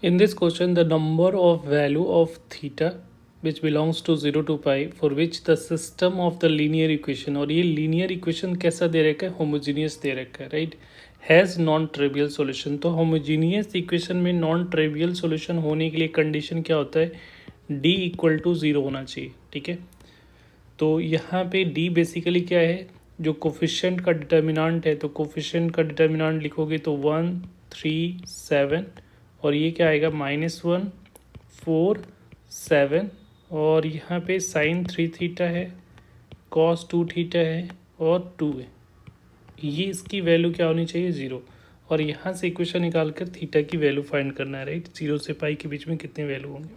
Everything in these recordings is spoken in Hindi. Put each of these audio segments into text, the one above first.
In this question, the number of value of theta which belongs to 0 to pi for which the system of the linear equation, और ये linear equation कैसा दे रखा है, homogeneous दे रखा है, right, has non trivial solution. तो homogeneous equation में non trivial solution होने के लिए condition क्या होता है, d इक्वल टू 0 होना चाहिए. ठीक है, तो यहाँ पे d बेसिकली क्या है, जो कोफिशिएंट का डिटर्मिनेंट है, तो कोफिशिएंट का डिटर्मिनेंट लिखोगे तो 1 3 7, और ये क्या आएगा -1 4 7, और यहाँ पे साइन 3 थीटा है, कॉस 2 थीटा है और 2 है. ये इसकी वैल्यू क्या होनी चाहिए, 0. और यहाँ से इक्वेशन निकाल कर थीटा की वैल्यू फाइंड करना है, राइट. 0 से पाई के बीच में कितने वैल्यू होंगे.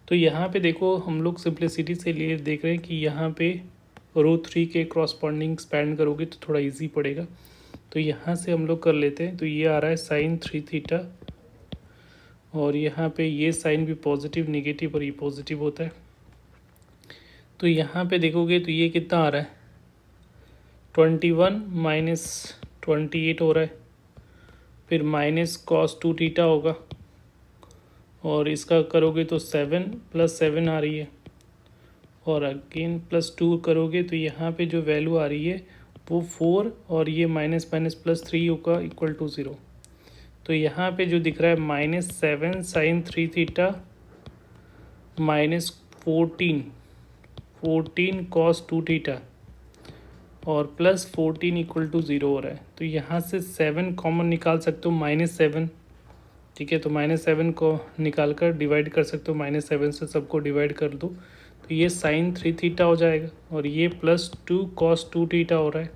तो यहाँ पे देखो हम लोग सिंप्लिसिटी से लिए देख रहे हैं कि यहाँ पे √3 के क्रॉसपॉन्डिंग स्पैंड करोगे तो थोड़ा इजी पड़ेगा. तो यहाँ से हम लोग कर लेते हैं. तो ये आ रहा है साइन 3 थीटा, और यहाँ पे ये साइन भी पॉजिटिव नेगेटिव और ये पॉजिटिव होता है. तो यहाँ पे देखोगे तो ये कितना आ रहा है, 21 माइनस 28 हो रहा है. फिर माइनस कॉस 2 थीटा होगा, और इसका करोगे तो 7 + 7 आ रही है, और अगेन +2 करोगे तो यहाँ पे जो वैल्यू आ रही है वो 4, और ये माइनस माइनस +3 होगा इक्वल टू 0. तो यहाँ पे जो दिख रहा है -7 साइन 3 थीटा -14 कॉस 2 थीटा और +14 इक्वल टू 0 हो रहा है. तो यहाँ से 7 कॉमन निकाल सकते हो, -7. ठीक है, तो -7 को निकाल कर डिवाइड कर सकते हो, -7 से सबको डिवाइड कर दो तो ये साइन 3 थीटा हो जाएगा, और ये +2 कॉस 2 थीटा हो रहा है,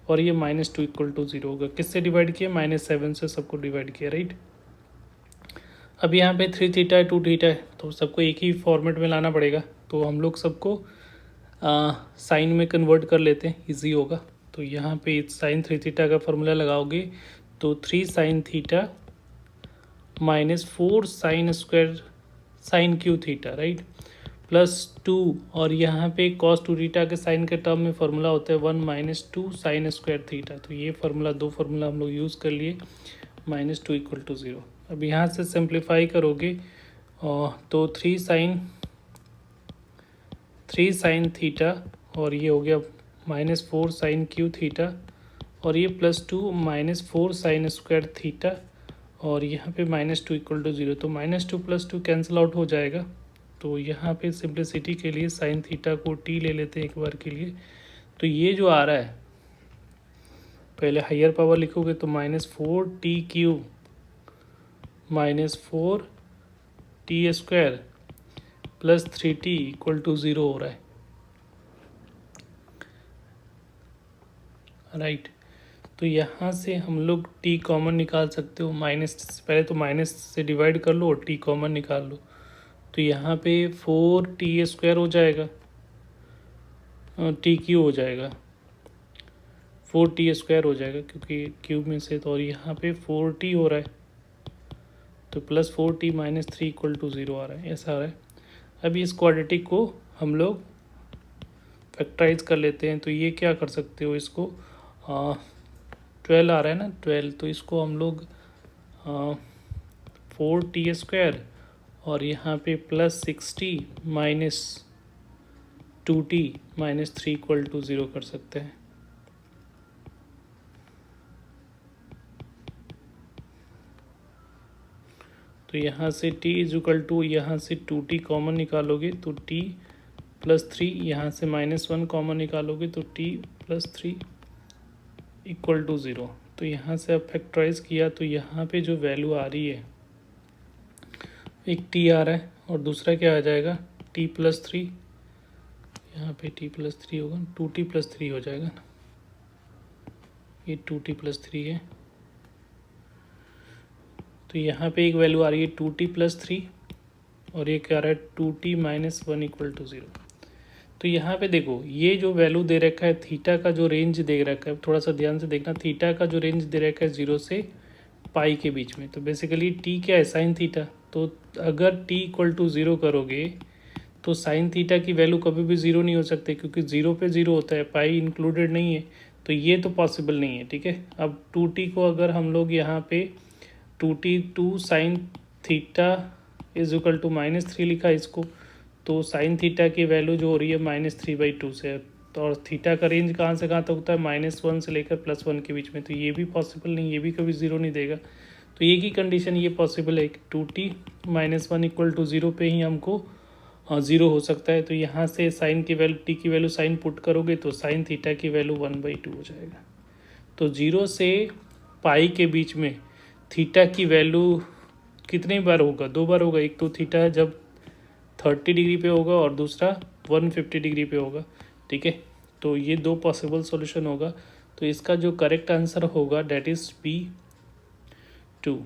और ये -2 इक्वल टू 0 होगा. किससे डिवाइड किया, -7 से सबको डिवाइड किया, राइट. अब यहाँ पे 3 थीटा है 2 थीटा है, तो सबको एक ही फॉर्मेट में लाना पड़ेगा. तो हम लोग सबको साइन में कन्वर्ट कर लेते हैं, इजी होगा. तो यहाँ पे साइन 3 थीटा का फॉर्मूला लगाओगे तो 3 sine theta -4 sine square sine Q theta, right, +2, और यहाँ पे कॉस 2 थीटा के साइन के टर्म में फार्मूला होता है 1 - 2 साइन स्क्वायर थीटा. तो ये फार्मूला, दो फार्मूला हम लोग यूज़ कर लिए, -2 इक्वल टू 0. अब यहाँ से सिंप्लीफाई करोगे तो 3 साइन थीटा, और ये हो गया -4 साइन क्यू थीटा, और ये +2 -4 साइन स्क्वायर थीटा, और यहाँ पे -2 इक्वल टू 0. तो -2 + 2 कैंसिल आउट हो जाएगा. तो यहाँ पे सिंप्लिसिटी के लिए साइन थीटा को टी ले लेते हैं एक बार के लिए. तो ये जो आ रहा है, पहले हायर पावर लिखोगे तो -4t³ -4t² +3t equal to 0 हो रहा है, राइट. तो यहाँ से हम लोग t कॉमन निकाल सकते हो. माइनस, पहले तो माइनस से डिवाइड कर लो और t कॉमन निकाल लो. तो यहाँ पे 4t² हो जाएगा, t³ हो जाएगा, 4t² हो जाएगा क्योंकि क्यूब में से. तो और यहाँ पे 4t हो रहा है, तो +4t - 3 इक्वल टू 0 आ रहा है, ऐसा आ रहा है. अभी इस क्वाड्रेटिक को हम लोग फैक्टराइज कर लेते हैं. तो ये क्या कर सकते हो, इसको 12 आ रहा है ना, 12, तो इसको हम लोग 4t² और यहाँ पे +60 - 2t - 3 इक्वल टू 0 कर सकते हैं. तो यहाँ से t इक्वल टू, यहाँ से 2t कॉमन निकालोगे तो t +3, यहाँ से -1 कॉमन निकालोगे तो t +3 इक्वल टू 0. तो यहाँ से अब फैक्टराइज किया तो यहाँ पे जो वैल्यू आ रही है, एक t आ रहा है और दूसरा क्या आ जाएगा, t +3. यहाँ पे t +3 होगा, 2t +3 हो जाएगा ना, ये 2t +3 है. तो यहाँ पे एक वैल्यू आ रही है 2t +3, और ये क्या आ रहा है 2t - 1 इक्वल टू 0. तो यहाँ पे देखो ये जो वैल्यू दे रखा है, थीटा का जो रेंज दे रखा है, थोड़ा सा ध्यान से देखना, थीटा का जो रेंज दे रखा है 0 से पाई के बीच में. तो बेसिकली t क्या है, साइन थीटा. तो अगर t इक्वल टू 0 करोगे तो साइन थीटा की वैल्यू कभी भी 0 नहीं हो सकती, क्योंकि 0 पे 0 होता है, पाई इंक्लूडेड नहीं है. तो ये तो पॉसिबल नहीं है, ठीक है. अब 2t को अगर हम लोग यहाँ पे 2t 2 sine theta is equal to -3 लिखा है इसको, तो साइन थीटा की वैल्यू जो हो रही है -3/2 से, तो और थीटा का रेंज कहाँ से कहाँ तक होता है, -1 से लेकर +1 के बीच में, तो ये भी पॉसिबल नहीं, ये भी कभी ज़ीरो नहीं देगा। तो एक ही कंडीशन ये पॉसिबल है कि 2t - 1 = 0 पे ही हमको ज़ीरो हो सकता है। तो यहाँ से साइन की वैल्यू, टी की वैल्यू साइन पुट करोगे तो साइन थीटा की वैल्यू 1/2 हो जाएगा। तो 0 से पाई के बीच में थीटा की वैल्यू कितनी बार होगा, 2 बार होगा। एक तो थीटा जब 30 डिग्री पे होगा और दूसरा 150 डिग्री पे होगा, ठीक है। तो ये 2 पॉसिबल सॉल्यूशन होगा। तो इसका जो करेक्ट आंसर होगा डेट इज़ B2।